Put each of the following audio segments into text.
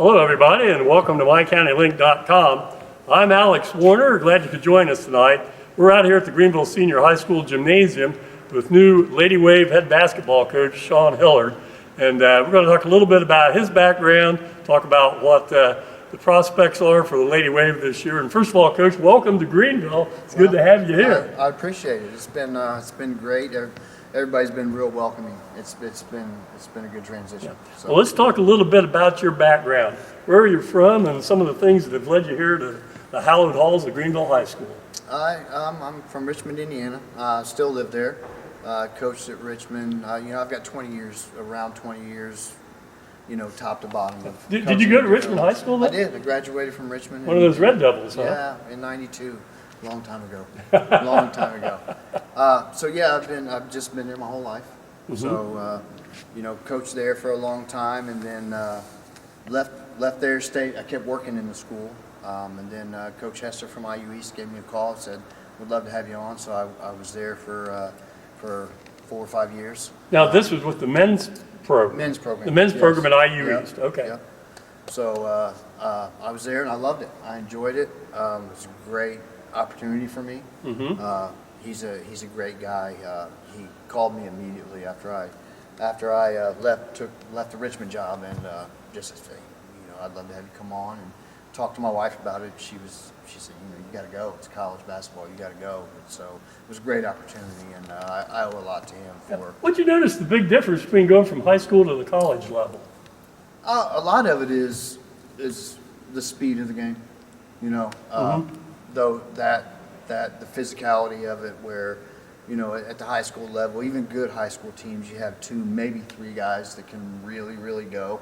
Hello, everybody, and welcome to mycountylink.com. I'm Alex Warner. Glad you could join us tonight. We're out here at the Greenville Senior High School Gymnasium with new Lady Wave head basketball coach, Shane Hillard. And we're going to talk a little bit about his background, talk about what the prospects are for the Lady Wave this year. And first of all, Coach, welcome to Greenville. It's good to have you here. I appreciate it. It's been great. Everybody's been real welcoming. It's been a good transition. Yeah. So. Well, let's talk a little bit about your background. Where are you from and some of the things that have led you here to the hallowed halls of Greenville High School? I'm from Richmond, Indiana. Still live there. Coached at Richmond. I've got 20 years, top to bottom. Did you go to Richmond High School then? I did. I graduated from Richmond. One of those Red Devils, huh? Yeah, in '92. Long time ago. Long time ago. I've just been there my whole life. Mm-hmm. So, coached there for a long time, and then left there. I kept working in the school, and then Coach Hester from IU East gave me a call and said, "Would love to have you on." So I was there for 4 or 5 years. Now this was with the men's program. Men's program. The men's program at IU Yep. East. Okay. Yep. So I was there and I loved it. I enjoyed it. It was a great opportunity for me. Mm-hmm. He's a great guy. He called me immediately after I left the Richmond job, and just said, I'd love to have you come on and talk to my wife about it. She said, you got to go. It's college basketball. You got to go. And so it was a great opportunity, and I owe a lot to him for. What'd you notice the big difference between going from high school to the college level? A lot of it is the speed of the game. Though that the physicality of it, where at the high school level, even good high school teams, you have 2, maybe 3 guys that can really, really go.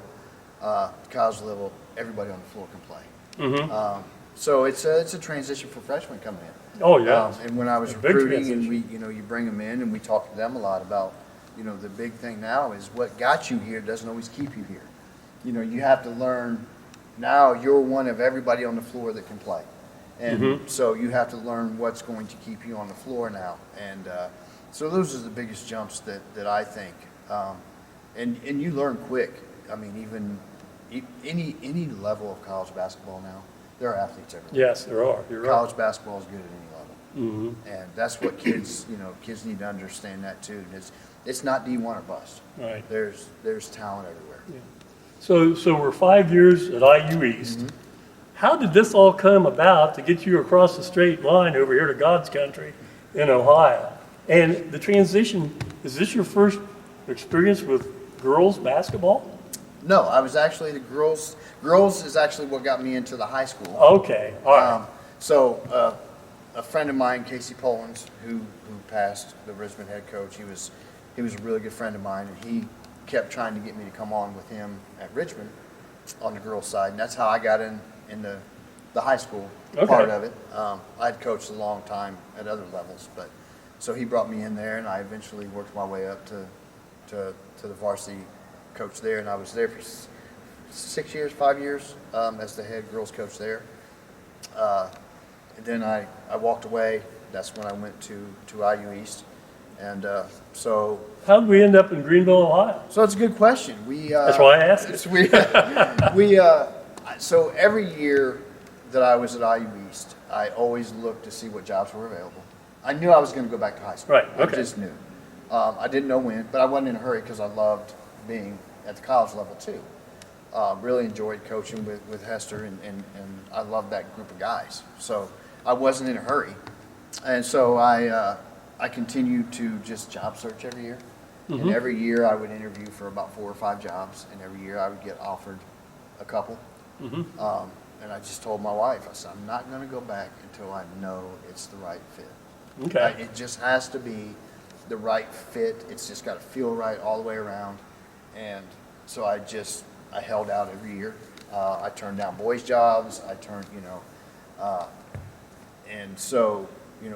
College level, everybody on the floor can play. Mm-hmm. So it's a transition for freshmen coming in. Oh yeah. And when I was recruiting, and you bring them in, and we talk to them a lot about, the big thing now is what got you here doesn't always keep you here. You have to learn. Now you're one of everybody on the floor that can play. And so you have to learn what's going to keep you on the floor now. And so those are the biggest jumps that I think. And you learn quick. I mean, even any level of college basketball now, there are athletes everywhere. Yes, there are. You're right. College basketball is good at any level. Mm-hmm. And that's what kids need to understand that too. It's not D1 or bust. Right. There's talent everywhere. Yeah. So we're 5 years at IU East. Mm-hmm. How did this all come about to get you across the straight line over here to God's country in Ohio? And the transition, is this your first experience with girls basketball? No, I was actually the girls. Girls is actually what got me into the high school. Okay, all right. So a friend of mine, Casey Polans, who passed, the Richmond head coach, he was a really good friend of mine, and he kept trying to get me to come on with him at Richmond on the girls' side, and that's how I got in the high school part of it. I'd coached a long time at other levels, but so he brought me in there, and I eventually worked my way up to the varsity coach there, and I was there for 5 years as the head girls coach there. And then I walked away. That's when I went to IU East, and so. How did we end up in Greenville, Ohio? So it's a good question. That's why I asked it. So every year that I was at IU East, I always looked to see what jobs were available. I knew I was going to go back to high school. Right, okay. I just knew. I didn't know when, but I wasn't in a hurry because I loved being at the college level too. Really enjoyed coaching with Hester, and I loved that group of guys. So I wasn't in a hurry. And so I continued to just job search every year. Mm-hmm. And every year I would interview for about 4 or 5 jobs, and every year I would get offered a couple. Mm-hmm. And I just told my wife, I said, I'm not going to go back until I know it's the right fit. Okay. It just has to be the right fit. It's just got to feel right all the way around. And so I held out every year. I turned down boys' jobs. And so,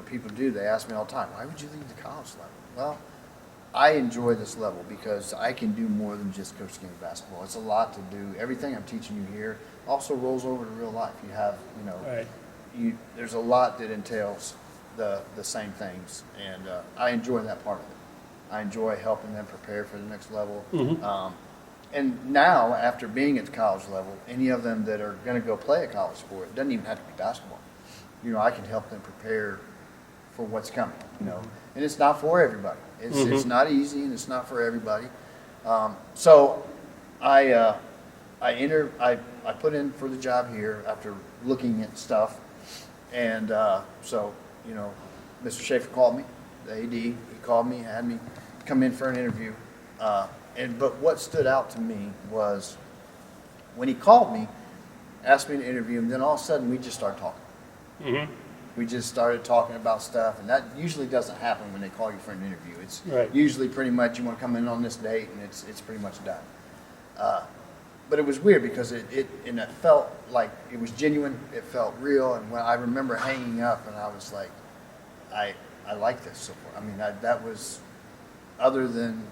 people do. They ask me all the time, why would you leave the college level? Well, I enjoy this level because I can do more than just coach game basketball. It's a lot to do. Everything I'm teaching you here also rolls over to real life. You have, right. There's a lot that entails the same things, and I enjoy that part of it. I enjoy helping them prepare for the next level. Mm-hmm. And now, after being at the college level, any of them that are going to go play a college sport, it doesn't even have to be basketball. I can help them prepare for what's coming, And it's not for everybody. It's not easy, and it's not for everybody. So I put in for the job here after looking at stuff. And so, Mr. Schaefer called me, the AD. He called me, had me come in for an interview. But what stood out to me was when he called me, asked me to interview him, then all of a sudden we just started talking. Mm-hmm. We just started talking about stuff, and that usually doesn't happen when they call you for an interview. It's Right. usually pretty much you want to come in on this date, and it's pretty much done. But it was weird because it felt like it was genuine. It felt real, and when I remember hanging up, and I was like, I like this so far. I mean, that was other than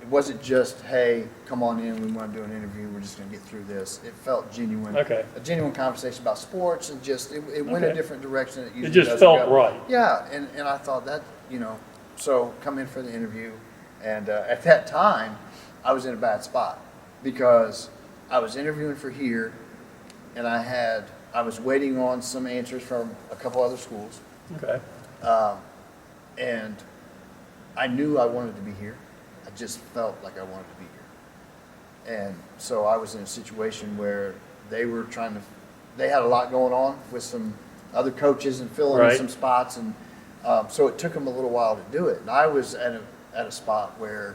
it wasn't just, hey, come on in, we want to do an interview, we're just going to get through this. It felt genuine. Okay. A genuine conversation about sports, and just, it went a different direction than it usually It just does felt go. right. Yeah, and I thought that, so come in for the interview. And at that time, I was in a bad spot because I was interviewing for here, and I was waiting on some answers from a couple other schools. Okay. And I knew I wanted to be here. I just felt like I wanted to be here. And so I was in a situation where they had a lot going on with some other coaches and filling in Right. some spots. And so it took them a little while to do it. And I was at a spot where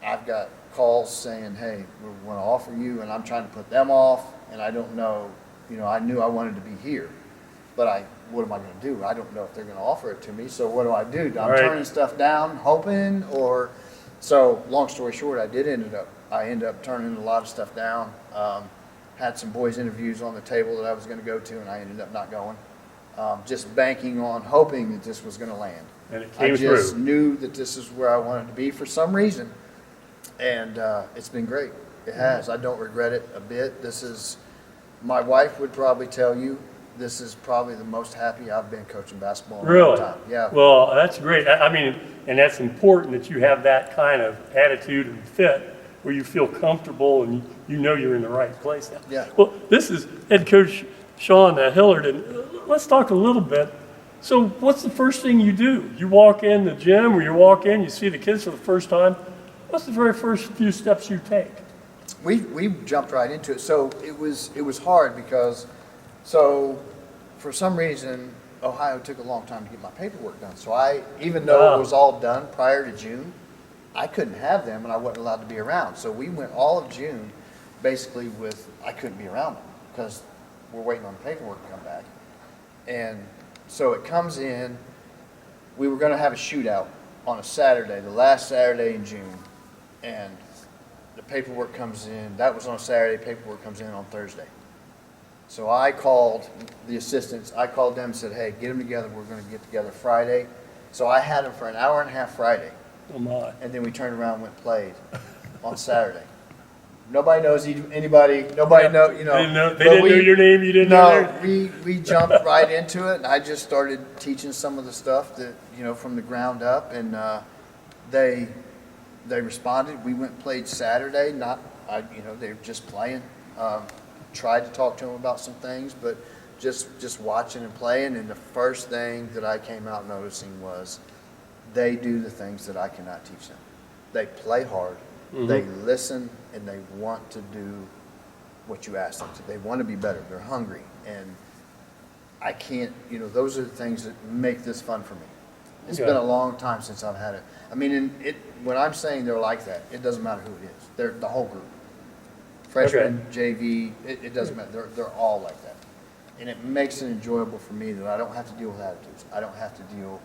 I've got calls saying, hey, we want to offer you, and I'm trying to put them off, and I don't know, I knew I wanted to be here. But what am I going to do? I don't know if they're going to offer it to me. So what do? I'm Right. turning stuff down, hoping, or so. Long story short, I ended up turning a lot of stuff down. Had some boys' interviews on the table that I was going to go to, and I ended up not going. Just banking on hoping that this was going to land. And it came I just through. knew that this is where I wanted to be for some reason, and it's been great. It has. I don't regret it a bit. My wife would probably tell you, this is probably the most happy I've been coaching basketball in a long Really? time. Yeah. Well, that's great. I mean, and that's important that you have that kind of attitude and fit where you feel comfortable and you're in the right place now. Yeah. Well, this is head coach Shane Hillard, and let's talk a little bit. So what's the first thing you do? You walk in the gym, or you walk in, you see the kids for the first time. What's the very first few steps you take? We jumped right into it. So it was hard because for some reason Ohio took a long time to get my paperwork done. So even though Wow. it was all done prior to June, I couldn't have them, and I wasn't allowed to be around. So we went all of June basically I couldn't be around them because we're waiting on the paperwork to come back. And so it comes in. We were going to have a shootout on a Saturday, the last Saturday in June, and the paperwork comes in. That was on a Saturday. Paperwork comes in on Thursday. So I called the assistants. I called them and said, hey, get them together. We're going to get together Friday. So I had them for an hour and a half Friday. Oh my. And then we turned around and went and played on Saturday. Nobody knows anybody. Nobody know, They didn't know but your name. You didn't know No, theirs? we jumped right into it, and I just started teaching some of the stuff that, from the ground up, and they responded. We went and played Saturday. They were just playing. Tried to talk to them about some things, but just watching and playing. And the first thing that I came out noticing was they do the things that I cannot teach them. They play hard. Mm-hmm. They listen, and they want to do what you ask them to. They want to be better. They're hungry, and I can't. Those are the things that make this fun for me. It's Okay. been a long time since I've had it. I mean, when I'm saying they're like that, it doesn't matter who it is. They're the whole group. Freshman, JV, it doesn't matter. They're all like that. And it makes it enjoyable for me that I don't have to deal with attitudes. I don't have to deal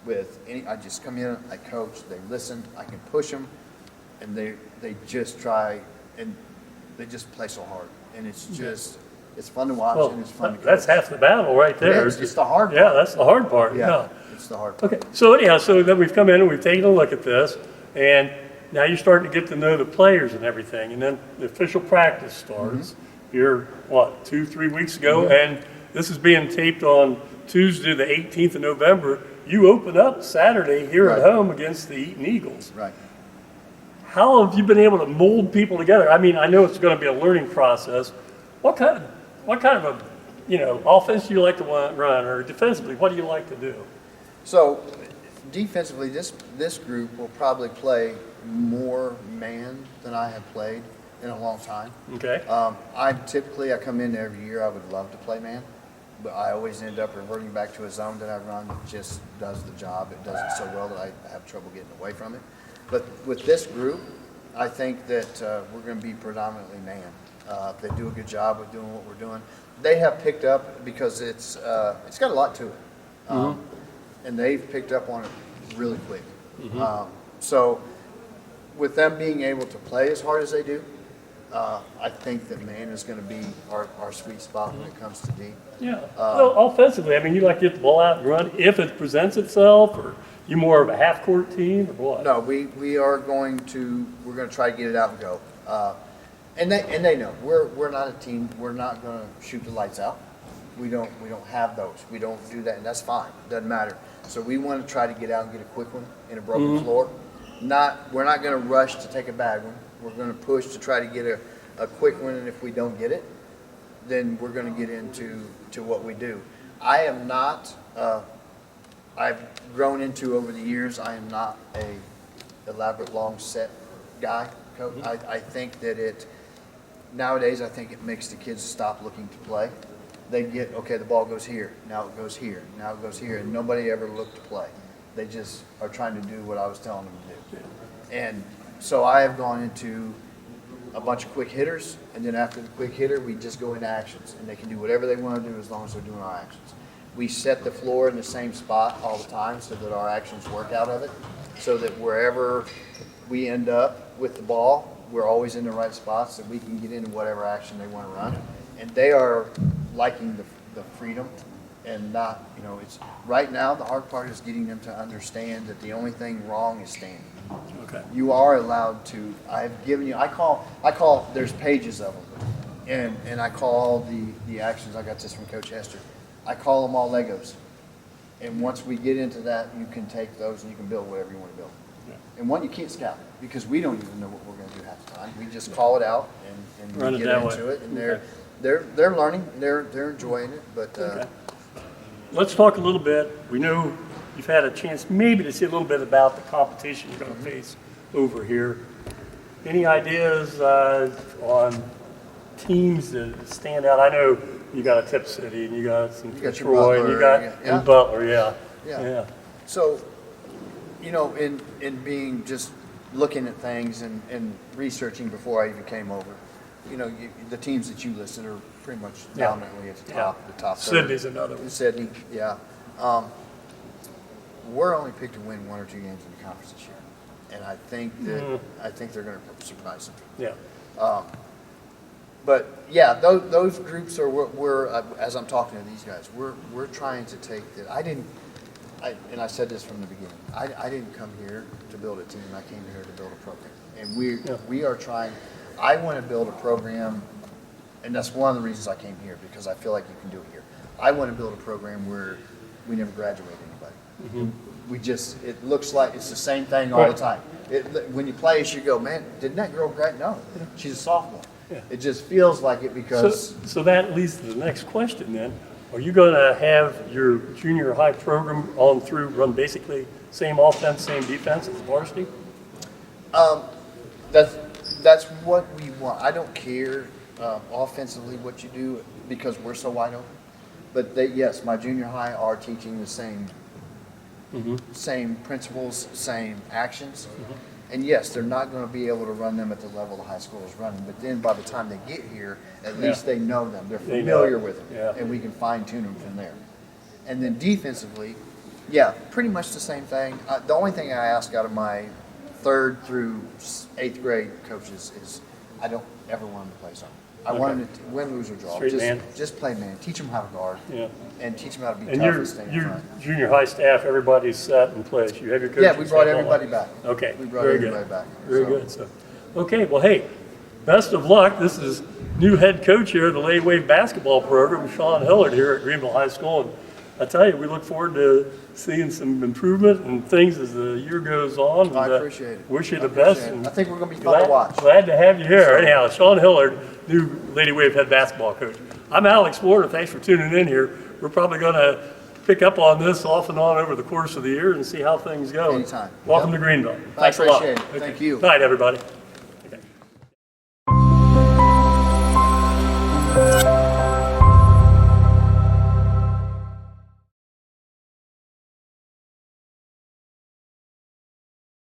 with I just come in, I coach, they listen, I can push them, and they just try, and they just play so hard. And it's fun to watch, Well, and it's fun to coach. that's half the battle right there. It's the hard part. Yeah, that's the hard part. Yeah. It's the hard part. Okay. So anyhow, so then we've come in and we've taken a look at this, and now you're starting to get to know the players and everything, and then the official practice starts. Mm-hmm. Here, 2-3 weeks ago, and this is being taped on Tuesday, the 18th of November. You open up Saturday here at Right. home against the Eaton Eagles. Right. how have you been able to mold people together? I mean, I know it's going to be a learning process. What kind of a, offense do you like to run, or defensively, what do you like to do? So defensively, this group will probably play more man than I have played in a long time. Okay. I come in every year, I would love to play man, but I always end up reverting back to a zone that I run that just does the job. It does it so well that I have trouble getting away from it. But with this group, I think that we're going to be predominantly man. They do a good job of doing what we're doing. They have picked up because it's got a lot to it, and they've picked up on it really quick. So with them being able to play as hard as they do, I think that man is going to be our sweet spot when it comes to D. Yeah. Well, offensively, I mean, you like to get the ball out and run if it presents itself, or you more of a half-court team, or what? No, we're going to try to get it out and go. And they know we're not a team. We're not going to shoot the lights out. We don't have those. We don't do that, and that's fine. Doesn't matter. So we want to try to get out and get a quick one in a broken floor. We're not going to rush to take a bad one. We're going to push to try to get a quick one, and if we don't get it, then we're going to get into what we do. I am not. I've grown into over the years. I am not a elaborate long set guy, coach. I think that nowadays I think it makes the kids stop looking to play. They get, okay, the ball goes here, now it goes here, now it goes here, and nobody ever looked to play. They just are trying to do what I was telling them to do. And so I have gone into a bunch of quick hitters, and then after the quick hitter, we just go into actions, and they can do whatever they want to do as long as they're doing our actions. We set the floor in the same spot all the time so that our actions work out of it, so that wherever we end up with the ball, we're always in the right spots so we can get into whatever action they want to run. And they are liking the freedom and not, it's right now the hard part is getting them to understand that the only thing wrong is standing. Okay. You are allowed to, I've given you, I call, there's pages of them. And I call the actions, I got this from Coach Hester, I call them all Legos. And once we get into that, you can take those and you can build whatever you want to build. Yeah. And one, you can't scout because we don't even know what we're going to do half the time. We just call it out and we get into it. And they're learning, they're enjoying it. But let's talk a little bit. We know you've had a chance maybe to see a little bit about the competition you're going to face over here. Any ideas on teams that stand out? I know you got a Tip City and you got some Troy and you got and Butler, yeah. So, in being just looking at things and researching before I even came over, the teams that you listed are pretty much dominantly at the top. The top. Sydney's another one. Sydney, yeah. We're only picked to win 1 or 2 games in the conference this year, and I think they're going to surprise them. Yeah. But yeah, those groups are what we're as I'm talking to these guys, we're trying to take that. And I said this from the beginning. I didn't come here to build a team. I came here to build a program, and we are trying. I want to build a program, and that's one of the reasons I came here because I feel like you can do it here. I want to build a program where we never graduate anybody. We just it looks like it's the same thing all the time. When you play, you go, man, didn't that girl graduate? No, she's a sophomore. Yeah. It just feels like it because. So that leads to the next question then. Are you going to have your junior high program on through run basically same offense, same defense as varsity? That's what we want. I don't care offensively what you do because we're so wide open. But yes, my junior high are teaching the same principles, same actions. And yes, they're not going to be able to run them at the level the high school is running. But then by the time they get here, at least they know them. They're familiar with them. And we can fine tune them from there. And then defensively, pretty much the same thing. The only thing I ask out of my 3rd through 8th grade coaches is I don't ever want them to play zone. I want them to win, lose, or draw. Just play man. Teach them how to guard. And teach them how to be tough and stay in front. Your junior high staff, everybody's set in place. You have your coaches. Yeah, we brought everybody back. Okay. We brought everybody back. Very good. So, okay, well, hey, best of luck. This is new head coach here of the Lady Wave basketball program, Shane Hillard here at Greenville High School. And I tell you, we look forward to seeing some improvement and things as the year goes on. I And, appreciate it. Wish you I the appreciate best. it. And I think we're going to be fun to watch. glad to have you here. Anyhow, Shane Hillard, new Lady Wave head basketball coach. I'm Alex Warner. Thanks for tuning in here. We're probably going to pick up on this off and on over the course of the year and see how things go. Anytime. Welcome Yep. to Greenville. I Thanks a lot. appreciate it. Thank you. Good night, everybody.